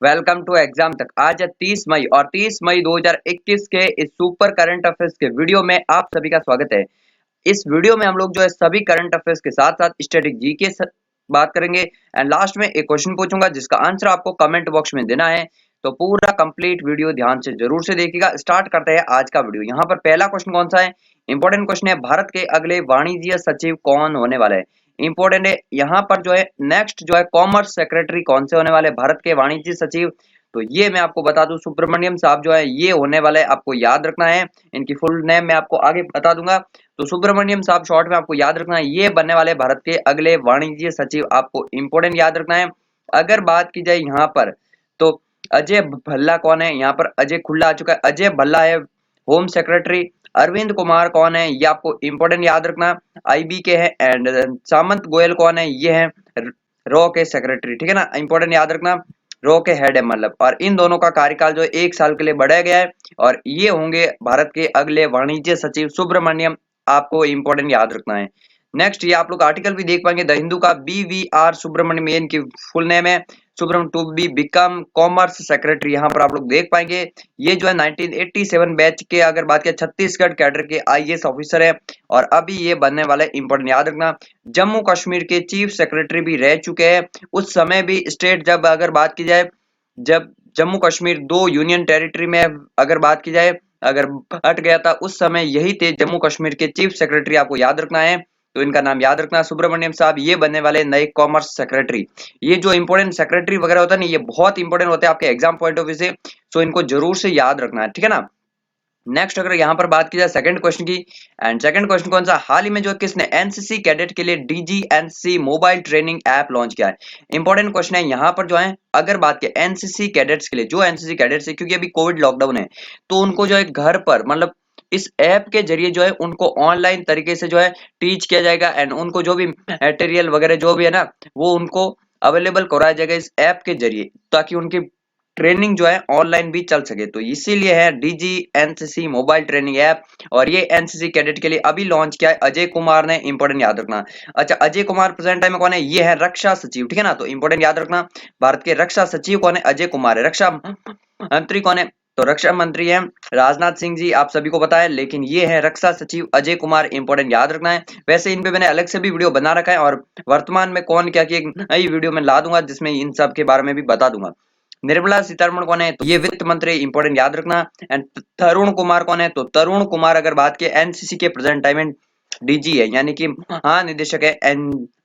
Welcome to exam तक। आज है 30 मई और 30 मई 2021 के इस सुपर करंट अफेयर्स के वीडियो में आप सभी का स्वागत है। इस वीडियो में हम लोग जो है सभी करंट अफेयर्स के साथ साथ स्टैटिक जीके बात करेंगे एंड लास्ट में एक क्वेश्चन पूछूंगा जिसका आंसर आपको कमेंट बॉक्स में देना है। तो पूरा कंप्लीट वीडियो ध्यान से जरूर से देखिएगा। स्टार्ट करते हैं आज का वीडियो। यहाँ पर पहला क्वेश्चन कौन सा है? इंपॉर्टेंट क्वेश्चन है, भारत के अगले वाणिज्य सचिव कौन होने वाले हैं? इंपॉर्टेंट है। यहाँ पर जो है नेक्स्ट जो है कॉमर्स सेक्रेटरी कौन से होने वाले भारत के वाणिज्य सचिव? तो ये मैं आपको बता दूं, सुब्रमण्यम साहब जो है ये होने वाले, आपको याद रखना है। इनकी फुल नेम मैं आपको आगे बता दूंगा। तो सुब्रमण्यम साहब शॉर्ट में आपको याद रखना है, ये बनने वाले भारत के अगले वाणिज्य सचिव, आपको इंपोर्टेंट याद रखना है। अगर बात की जाए यहाँ पर, तो अजय भल्ला कौन है? यहाँ पर अजय खुल्ला आ चुका है, अजय भल्ला है होम सेक्रेटरी। अरविंद कुमार कौन है? ये आपको इंपोर्टेंट याद रखना, आईबी के है। एंड सामंत गोयल कौन है? ये है रॉ के सेक्रेटरी, ठीक है ना, इंपोर्टेंट याद रखना, रॉ के हेड है मतलब। और इन दोनों का कार्यकाल जो है 1 साल के लिए बढ़ाया गया है और ये होंगे भारत के अगले वाणिज्य सचिव सुब्रमण्यम, आपको इंपोर्टेंट याद रखना है। नेक्स्ट ये आप लोग आर्टिकल भी देख पाएंगे द हिंदू का, BVR सुब्रमण्यम, ये इनकी फुल नेम है, Subrahmanyam to be become commerce secretary. यहाँ पर आप लोग देख पाएंगे ये जो है 1987 बैच के, अगर बात करें छत्तीसगढ़ कैडर के IAS ऑफिसर है और अभी ये बनने वाले, इंपोर्टेंट याद रखना, जम्मू कश्मीर के चीफ सेक्रेटरी भी रह चुके हैं। उस समय भी स्टेट, जब अगर बात की जाए, जब जम्मू कश्मीर 2 यूनियन टेरिटरी में अगर बात की जाए, अगर हट गया था, उस समय यही थे जम्मू कश्मीर के चीफ सेक्रेटरी, आपको याद रखना है। तो इनका नाम याद रखना, सुब्रमण्यम साहब ये बनने वाले नए कॉमर्स सेक्रेटरी। ये जो इंपोर्टेंट सेक्रेटरी वगैरह होता है ना, ये बहुत इंपोर्टेंट होते हैं आपके एग्जाम पॉइंट ऑफ व्यू से, सो इनको जरूर से याद रखना है, ठीक है ना। नेक्स्ट अगर यहाँ पर बात की जाए सेकंड क्वेश्चन की, एंड सेकंड क्वेश्चन कौन सा? हाल ही में जो किसने एनसीसी कैडेट के लिए DGNC mobile training app launch किया है? इंपॉर्टेंट क्वेश्चन है यहाँ पर जो है, अगर बात की एनसीसी कैडेट्स के लिए, जो एनसीसी कैडेट्स है, क्योंकि अभी कोविड लॉकडाउन है, तो उनको जो है घर पर मतलब इस ऐप के जरिए जो है उनको ऑनलाइन तरीके से जो है टीच किया जाएगा एंड उनको जो भी मटेरियल वगैरह जो भी है ना, वो उनको अवेलेबल कराया जाएगा इस ऐप के जरिए, ताकि उनकी ट्रेनिंग जो है ऑनलाइन भी चल सके। तो इसीलिए है DGNCC मोबाइल ट्रेनिंग ऐप, और ये एनसीसी कैडेट के लिए अभी लॉन्च किया है अजय कुमार ने, इंपोर्टेंट याद रखना। अच्छा, अजय कुमार प्रेजेंट टाइम में कौन है? ये है रक्षा सचिव, ठीक है ना। तो इंपोर्टेंट याद रखना, भारत के रक्षा सचिव कौन है? अजय कुमार है। रक्षा मंत्री कौन है? तो रक्षा मंत्री है राजनाथ सिंह जी, आप सभी को पता है, लेकिन ये है रक्षा सचिव अजय कुमार, इंपोर्टेंट याद रखना है। वैसे इन पे मैंने अलग से भी वीडियो बना रखा है और वर्तमान में कौन क्या किया, नई वीडियो में ला दूंगा जिसमें इन सब के बारे में भी बता दूंगा। निर्मला सीतारमण कौन है? तो ये वित्त मंत्री, इंपोर्टेंट याद रखना। एंड तरुण कुमार कौन है? तो तरुण कुमार अगर बात की एनसीसी के प्रेजेंट टाइम में DG है, यानी कि निदेशक है।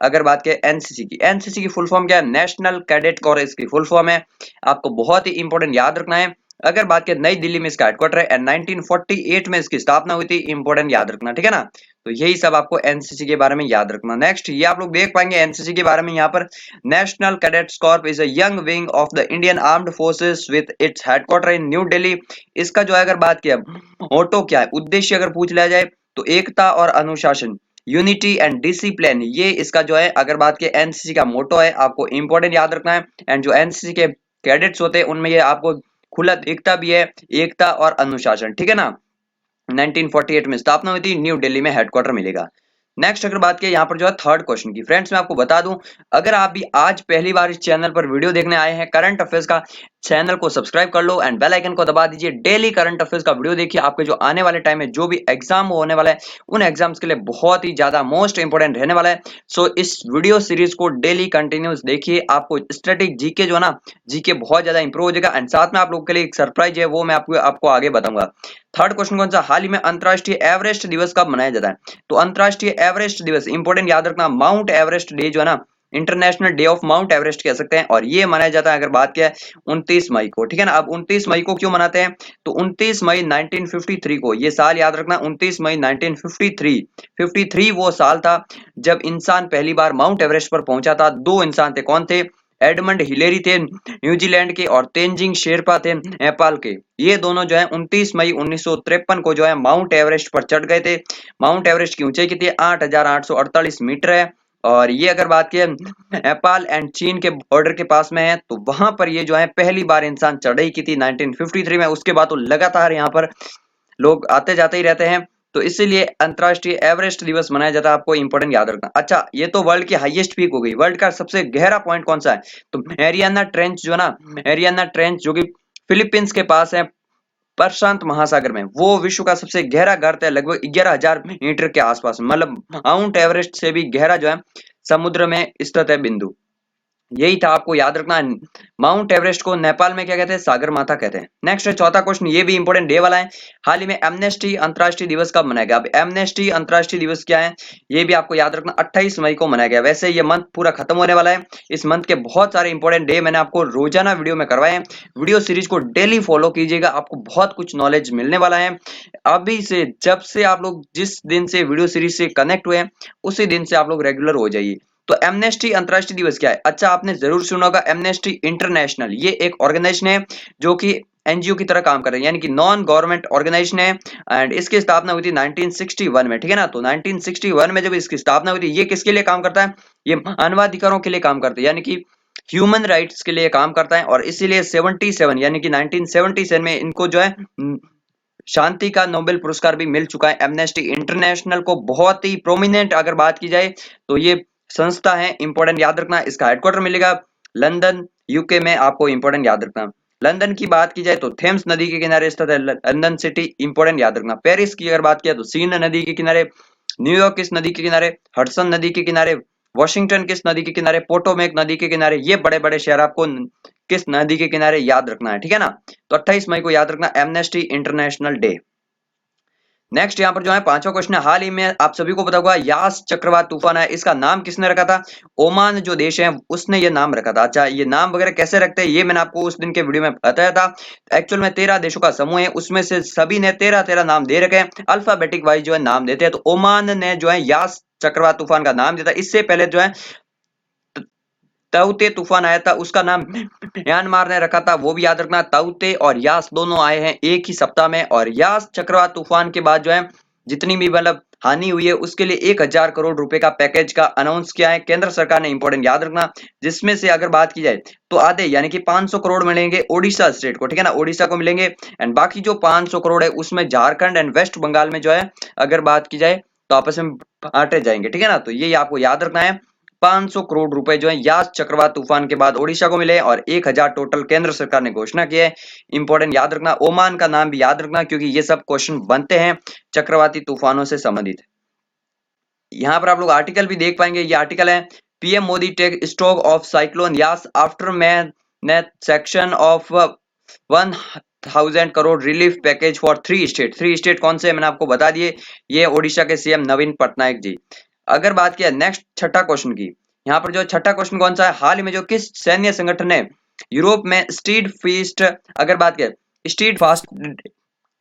अगर बात करें एनसीसी की फुल फॉर्म क्या है? नेशनल कैडेट कोर इसकी फुल फॉर्म है, आपको बहुत ही इंपोर्टेंट याद रखना है। अगर बात करें नई दिल्ली में इसका हेडक्वार्टर है एंड 1948 में इसकी स्थापना हुई थी, इंपोर्टेंट याद रखना, ठीक है ना। तो यही सब आपको एनसीसी के बारे में याद रखना। नेक्स्ट ये आप लोग देख पाएंगे एनसीसी के बारे में, यहाँ पर national cadets Corp is a young wing of the Indian armed forces with its headquarter in new Delhi. इसका जो है अगर बात किया मोटो क्या है, उद्देश्य अगर पूछ लिया जाए, तो एकता और अनुशासन, यूनिटी एंड डिसिप्लिन, ये इसका जो है अगर बात की एनसीसी का मोटो है, आपको इंपोर्टेंट याद रखना है। एंड जो एनसीसी के कैडेट्स होते हैं उनमें ये आपको खुला दिखता भी है, एकता और अनुशासन, ठीक है ना। 1948 में स्थापना हुई थी, न्यू दिल्ली में हेडक्वार्टर मिलेगा। नेक्स्ट अगर बात की यहाँ पर जो है थर्ड क्वेश्चन की, फ्रेंड्स मैं आपको बता दूं, अगर आप भी आज पहली बार इस चैनल पर वीडियो देखने आए हैं करंट अफेयर्स का, चैनल को सब्सक्राइब कर लो एंड बेल आइकन को दबा दीजिए। डेली करंट अफेयर्स का वीडियो देखिए, आपके जो आने वाले टाइम में जो भी एग्जाम होने वाला है, उन एग्जाम्स के लिए बहुत ही ज्यादा मोस्ट इंपोर्टेंट रहने वाला है। सो इस वीडियो सीरीज को डेली कंटिन्यूस देखिए, आपको स्टैटिक जीके जो है ना, जीके बहुत ज्यादा इंप्रूव हो जाएगा। एंड साथ में आप लोगों के लिए एक सरप्राइज है, वो मैं आपको आगे बताऊंगा। थर्ड क्वेश्चन कौन सा? हाल ही में अंतरराष्ट्रीय एवरेस्ट दिवस कब मनाया जाता है? तो अंतरराष्ट्रीय एवरेस्ट दिवस, इंपोर्टेंट याद रखना, माउंट एवरेस्ट डे जो है ना, international day of mount Everest कह सकते हैं, और ये मनाया जाता है अगर बात किया है 29 मई को, ठीक है ना। अब 29 मई को क्यों मनाते हैं? तो 29 मई 1953 को, ये साल याद रखना, 29 मई 1953 वो साल था जब इंसान पहली बार माउंट एवरेस्ट पर पहुंचा था। दो इंसान थे, कौन थे? एडमंड हिलेरी थे न्यूजीलैंड के, और तेंजिंग शेरपा थे नेपाल के। ये दोनों जो है 29 मई 1953 को जो है माउंट एवरेस्ट पर चढ़ गए थे। माउंट एवरेस्ट की ऊंचाई कितनी है? 8,848 मीटर है, और ये अगर बात की नेपाल एंड चीन के बॉर्डर के पास में है, तो वहां पर ये जो है पहली बार इंसान चढ़ाई की थी 1953 में। उसके बाद तो लगातार यहाँ पर लोग आते जाते ही रहते हैं। तो इसीलिए अंतर्राष्ट्रीय एवरेस्ट दिवस मनाया जाता है। आपको इंपॉर्टेंट याद रखना। अच्छा, ये तो वर्ल्ड की हाईएस्ट पीक हो गई। वर्ल्ड का सबसे गहरा पॉइंट कौन सा है? तो एरियाना ट्रेंच जो ना, एरियाना ट्रेंच जो कि फिलीपींस के पास है, प्रशांत महासागर में, वो विश्व का सबसे गहरा गर्त है, लगभग 11,000 मीटर के आसपास, मतलब माउंट एवरेस्ट से भी गहरा जो है समुद्र में स्थित है बिंदु। यही था, आपको याद रखना है। माउंट एवरेस्ट को नेपाल में क्या कहते हैं? सागर माथा कहते हैं। नेक्स्ट है चौथा क्वेश्चन, ये भी इंपॉर्टेंट डे वाला है। हाल ही में एमनेस्टी अंतर्राष्ट्रीय दिवस कब मनाया गया? अब एमनेस्टी अंतर्राष्ट्रीय दिवस क्या है, ये भी आपको याद रखना, 28 मई को मनाया गया। वैसे ये मंथ पूरा खत्म होने वाला है। इस मंथ के बहुत सारे इंपॉर्टेंट डे मैंने आपको रोजाना वीडियो में करवाए हैं। वीडियो सीरीज को डेली फॉलो कीजिएगा, आपको बहुत कुछ नॉलेज मिलने वाला है। अभी से, जब से आप लोग जिस दिन से वीडियो सीरीज से कनेक्ट हुए हैं, उसी दिन से आप लोग रेगुलर हो जाइए। तो एमनेस्टी अंतर्राष्ट्रीय दिवस क्या है? अच्छा, आपने जरूर सुना होगा एमनेस्टी इंटरनेशनल। ये एक ऑर्गेनाइजेशन है जो कि एनजीओ की तरह काम कर रहे हैं, यानी कि नॉन गवर्नमेंट ऑर्गेनाइजेशन है। एंड इसकी स्थापना हुई थी 1961 में, ठीक है ना। तो 1961 में जब इसकी स्थापना हुई थी, ये किसके लिए काम करता है? ये मानवाधिकारों के लिए काम करता है, यानी कि ह्यूमन राइट्स के लिए काम करता है। और इसीलिए 77 यानी कि 1977 में इनको जो है शांति का नोबेल पुरस्कार भी मिल चुका है। एमनेस्टी इंटरनेशनल को बहुत ही प्रोमिनेंट अगर बात की जाए तो ये संस्था है, इंपॉर्टेंट याद रखना। इसका हेडक्वार्टर मिलेगा लंदन, यूके में, आपको इंपॉर्टेंट याद रखना। लंदन की बात की जाए तो थेम्स नदी के किनारे स्थित है लंदन सिटी, इंपॉर्टेंट याद रखना। पेरिस की अगर बात किया तो सीन नदी के किनारे, न्यूयॉर्क किस नदी के किनारे? हडसन नदी के किनारे। वॉशिंगटन किस नदी के किनारे? पोटोमेक नदी के किनारे। ये बड़े बड़े शहर आपको किस नदी के किनारे याद रखना है, ठीक है ना। तो 28 मई को याद रखना एमनेस्टी इंटरनेशनल डे। नेक्स्ट यहाँ पर जो है पांचवा क्वेश्चन है, हाल ही में आप सभी को पता होगा यास चक्रवात तूफान है, इसका नाम किसने रखा था? ओमान जो देश है उसने ये नाम रखा था। अच्छा, ये नाम वगैरह कैसे रखते हैं ये मैंने आपको उस दिन के वीडियो में बताया था। एक्चुअल में 13 देशों का समूह है, उसमें से सभी ने 13 नाम दे रखे हैं, अल्फाबेटिक वाइज जो है नाम देते हैं। तो ओमान ने जो है यास चक्रवात तूफान का नाम दिया था। इससे पहले जो है ताउते तूफान आया था, उसका नाम म्यांमार ने रखा था, वो भी याद रखना। ताउते और यास दोनों आए हैं एक ही सप्ताह में। और यास चक्रवात तूफान के बाद जो है जितनी भी मतलब हानि हुई है उसके लिए 1,000 करोड़ रुपए का पैकेज का अनाउंस किया है केंद्र सरकार ने, इंपॉर्टेंट याद रखना। जिसमें से अगर बात की जाए तो आधे यानी कि 500 करोड़ मिलेंगे ओडिशा स्टेट को, ठीक है ना, ओडिशा को मिलेंगे। एंड बाकी जो 500 करोड़ है उसमें झारखंड एंड वेस्ट बंगाल में जो है अगर बात की जाए तो आपस में बांटे जाएंगे, ठीक है ना। तो ये आपको याद रखना है। 500 करोड़ रुपए जो है यास चक्रवात तूफान के बाद ओडिशा को मिले और 1,000 टोटल केंद्र सरकार ने घोषणा की है। इंपॉर्टेंट याद रखना। ओमान का नाम भी याद रखना क्योंकि ये सब क्वेश्चन बनते हैं चक्रवाती तूफानों से संबंधित। यहाँ पर आप लोग आर्टिकल भी देख पाएंगे, ये आर्टिकल है PM Modi take stock of cyclone Yaas after man section of 1,000 crore relief package for 3 state. 3 state कौन से मैंने आपको बता दिए, ये ओडिशा के सीएम नवीन पटनायक जी। अगर बात किया नेक्स्ट छठा क्वेश्चन की, यहाँ पर जो छठा क्वेश्चन कौन सा है, हाल ही में जो किस सैन्य संगठन ने यूरोप में स्ट्रीट फीस्ट, अगर बात करें स्ट्रीट फास्ट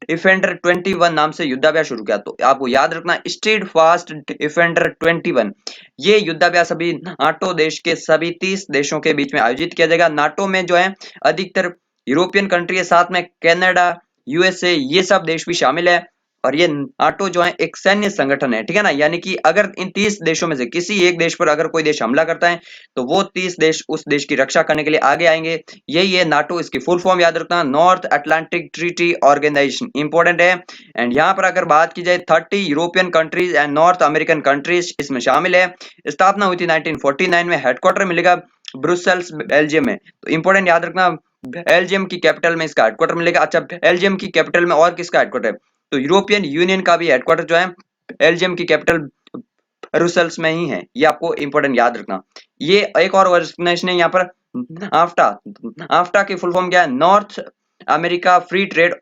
डिफेंडर 21 नाम से युद्धाभ्यास शुरू किया? तो आपको याद रखना स्ट्रीट फास्ट डिफेंडर 21, ये युद्धाभ्यास अभी नाटो देश के सभी 30 देशों के बीच में आयोजित किया जाएगा। नाटो में जो है अधिकतर यूरोपियन कंट्री है, साथ में कनाडा, यूएसए, ये सब देश भी शामिल है। और ये नाटो जो है एक सैन्य संगठन है, ठीक है ना। यानी कि अगर इन 30 देशों में से किसी एक देश पर अगर कोई देश हमला करता है तो वो 30 देश उस देश की रक्षा करने के लिए आगे आएंगे। यही है नाटो, इसकी फुल फॉर्म याद रखना, North Atlantic Treaty Organization, important है। एंड यहाँ पर अगर बात की जाए 30 European countries and North American countries इसमें शामिल है। स्थापना हुई थी 1949 में, हेडक्वार्टर मिलेगा ब्रुसेल्स बेल्जियम में। तो इंपॉर्टेंट याद रखना बेल्जियम की कैपिटल में इसका हेडक्वार्टर मिलेगा। अच्छा, बेल्जियम की कैपिटल में और किसका हेडक्वार्टर है? तो यूरोपियन यूनियन का भी हेडक्वार्टर जो है बेल्जियम की कैपिटल ब्रुसेल्स में ही है, ये आपको इंपॉर्टेंट याद रखना। ये एक और ऑर्गेनाइजेशन है यहाँ पर आफ्टा। आफ्टा की फुल फॉर्म क्या है? North America free trade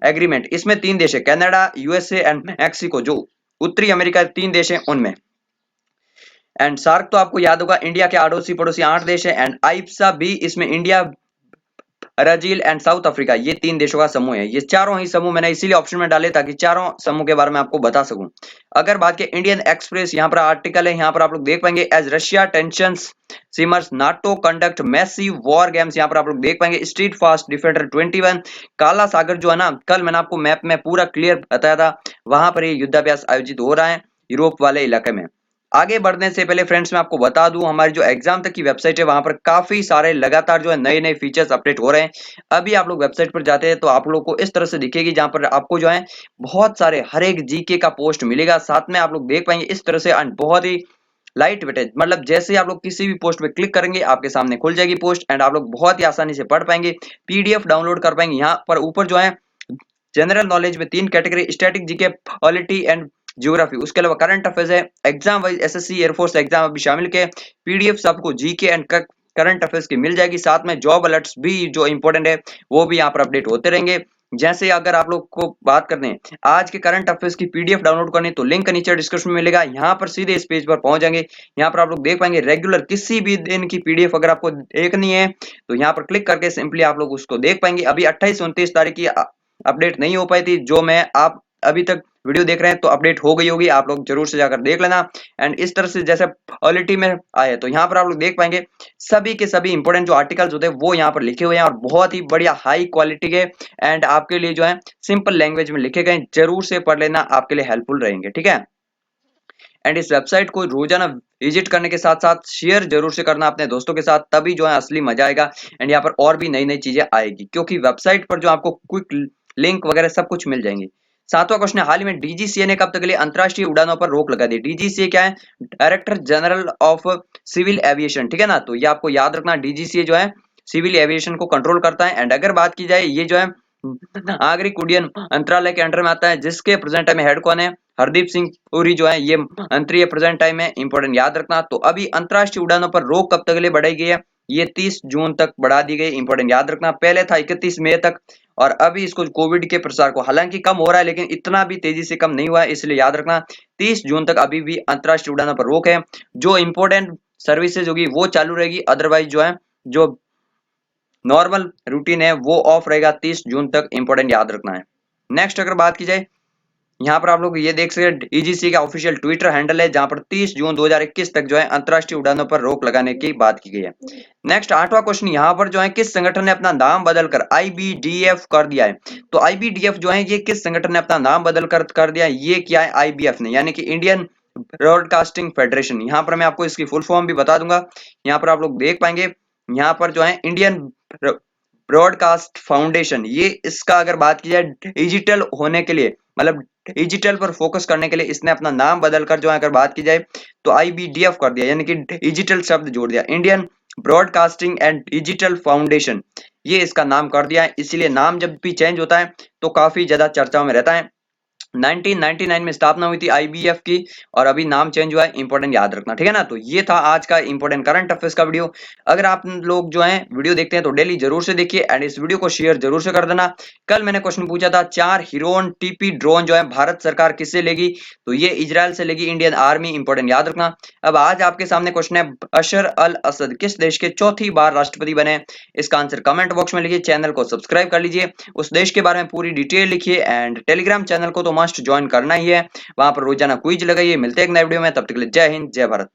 agreement. इसमें 3 देश है, कनाडा, यूएसए एंड मैक्सिको, जो उत्तरी अमेरिका 3 देश है उनमें। एंड सार्क तो आपको याद होगा इंडिया के अड़ोसी पड़ोसी 8 देश है। एंड आइप्सा भी इसमें India, Brazil and south Africa, ये 3 देशों का समूह है। ये चारों ही समूह मैंने इसीलिए ऑप्शन में डाले ताकि चारों समूह के बारे में आपको बता सकूं। अगर बात करें इंडियन एक्सप्रेस, यहाँ पर आर्टिकल है, यहाँ पर आप लोग देख पाएंगे as Russia tensions simmers NATO conduct massive war games, यहाँ पर आप लोग देख पाएंगे स्ट्रीट फास्ट डिफेंडर 21। काला सागर जो है ना, कल मैंने आपको मैप में पूरा क्लियर बताया था, वहां पर ये युद्धाभ्यास आयोजित हो रहा है यूरोप वाले इलाके में। आगे बढ़ने से पहले फ्रेंड्स मैं आपको बता दूं, हमारी जो एग्जाम तक की वेबसाइट है वहां पर काफी सारे लगातार जो है नए नए फीचर्स अपडेट हो रहे हैं। अभी आप लोग वेबसाइट पर जाते हैं तो आप लोग को इस तरह से दिखेगी, जहां पर आपको जो है बहुत सारे हर एक जीके का पोस्ट मिलेगा। साथ में आप लोग देख पाएंगे इस तरह से बहुत ही लाइट वेटेज, मतलब जैसे ही आप लोग किसी भी पोस्ट पे क्लिक करेंगे आपके सामने खुल जाएगी पोस्ट एंड आप लोग बहुत ही आसानी से पढ़ पाएंगे, पीडीएफ डाउनलोड कर पाएंगे। यहाँ पर ऊपर जो है जनरल नॉलेज में 3 category, static GK, polity and geography, उसके अलावा करंट अफेयर्स है, exam wise SSC air force exam अभी शामिल के पीडीएफ आपको जीके एंड करंट अफेयर्स की मिल जाएगी। साथ में जॉब अलर्ट्स भी जो इंपॉर्टेंट है वो भी यहाँ पर अपडेट होते रहेंगे। जैसे अगर आप लोग को बात करते हैं आज के करंट अफेयर्स की पीडीएफ डाउनलोड करनी तो लिंक नीचे डिस्क्रिप्शन में मिलेगा, यहाँ पर सीधे इस पेज पर पहुंच जाएंगे। यहाँ पर आप लोग देख पाएंगे रेगुलर किसी भी दिन की पीडीएफ अगर आपको देखनी है तो यहाँ पर क्लिक करके सिंपली आप लोग उसको देख पाएंगे। अभी 28-29 तारीख की अपडेट नहीं हो पाई थी, जो मैं आप अभी तक वीडियो देख रहे हैं तो अपडेट हो गई होगी, आप लोग जरूर से जाकर देख लेना। एंड इस तरह से जैसे पॉलिटी में आए तो यहाँ पर आप लोग देख पाएंगे सभी के सभी इंपोर्टेंट जो आर्टिकल्स होते हैं वो यहाँ पर लिखे हुए हैं और बहुत ही बढ़िया हाई क्वालिटी के एंड आपके लिए जो है सिंपल लैंग्वेज में लिखे गए, जरूर से पढ़ लेना, आपके लिए हेल्पफुल रहेंगे, ठीक है। एंड इस वेबसाइट को रोजाना विजिट करने के साथ साथ शेयर जरूर से करना अपने दोस्तों के साथ, तभी जो है असली मजा आएगा एंड यहाँ पर और भी नई नई चीजें आएगी, क्योंकि वेबसाइट पर जो आपको क्विक लिंक वगैरह सब कुछ मिल जाएंगे। सातवां क्वेश्चन है, हाल ही में डीजीसीए ने कब तक के लिए अंतरराष्ट्रीय उड़ानों पर रोक लगा दी। डीजीसीए क्या है? Director General of Civil Aviation, ठीक है ना। तो ये आपको याद रखना, डीजीसीए जो है सिविल एविएशन को कंट्रोल करता है। एंड अगर बात की जाए ये जो है नागरिक उड्डयन मंत्रालय के अंडर में आता है, जिसके प्रेजेंट टाइम हेड कौन है? हरदीप सिंह पुरी जो है ये मंत्री प्रेजेंट टाइम में, इंपॉर्टेंट याद रखना। तो अभी अंतरराष्ट्रीय उड़ानों पर रोक कब तक के लिए बढ़ाई गई है? ये 30 जून तक बढ़ा दी गई, इंपॉर्टेंट याद रखना। पहले था 31 मई तक और अभी इसको कोविड के प्रसार को हालांकि कम हो रहा है लेकिन इतना भी तेजी से कम नहीं हुआ है, इसलिए याद रखना 30 जून तक अभी भी अंतरराष्ट्रीय उड़ानों पर रोक है। जो इंपॉर्टेंट सर्विसेज होगी वो चालू रहेगी, अदरवाइज जो है जो नॉर्मल रूटीन है वो ऑफ रहेगा 30 जून तक, इंपॉर्टेंट याद रखना है। नेक्स्ट अगर बात की जाए, यहाँ पर आप लोग ये देख सकते हैं ईजीसी का ऑफिशियल ट्विटर हैंडल है, जहां पर 30 जून 2021 तक जो है अंतरराष्ट्रीय उड़ानों पर रोक लगाने की बात की गई है। नेक्स्ट आठवां क्वेश्चन, यहाँ पर जो है किस संगठन ने अपना नाम बदलकर आईबीडीएफ कर दिया है? तो आईबीडीएफ जो है ये किस संगठन ने अपना नाम बदल कर दिया है? ये क्या है? आईबीएफ ने, यानी कि इंडियन ब्रॉडकास्टिंग फेडरेशन। यहाँ पर मैं आपको इसकी फुल फॉर्म भी बता दूंगा, यहाँ पर आप लोग देख पाएंगे। यहाँ पर जो है इंडियन ब्रॉडकास्ट फाउंडेशन, ये इसका अगर बात की जाए डिजिटल होने के लिए, मतलब डिजिटल पर फोकस करने के लिए इसने अपना नाम बदलकर जो है अगर बात की जाए तो आईबीडीएफ कर दिया, यानी कि डिजिटल शब्द जोड़ दिया, Indian broadcasting and digital foundation, ये इसका नाम कर दिया है। इसीलिए नाम जब भी चेंज होता है तो काफी ज्यादा चर्चाओं में रहता है। 1999 में स्थापना हुई थी आईबीएफ की और अभी नाम चेंज हुआ है, इंपॉर्टेंट याद रखना, ठीक है ना। तो ये था आज का इंपॉर्टेंट करंट अफेयर्स का वीडियो। अगर आप लोग जो है वीडियो देखते हैं तो डेली जरूर से देखिए एंड इस वीडियो को शेयर जरूर से कर देना। कल मैंने क्वेश्चन पूछा था 4 हिरोन टीपी ड्रोन जो है भारत सरकार किससे लेगी? तो ये इजराइल से लेगी, इंडियन आर्मी, इंपॉर्टेंट याद रखना। अब आज आपके सामने क्वेश्चन है, बशर अल असद किस देश के चौथी बार राष्ट्रपति बने? इसका आंसर कमेंट बॉक्स में लिखिए, चैनल को सब्सक्राइब कर लीजिए, उस देश के बारे में पूरी डिटेल लिखिए एंड टेलीग्राम चैनल को तो मस्ट ज्वाइन करना ही है, वहां पर रोजाना क्विज लगाइए। मिलते हैं एक नए वीडियो में, तब तक के लिए जय हिंद जय भारत।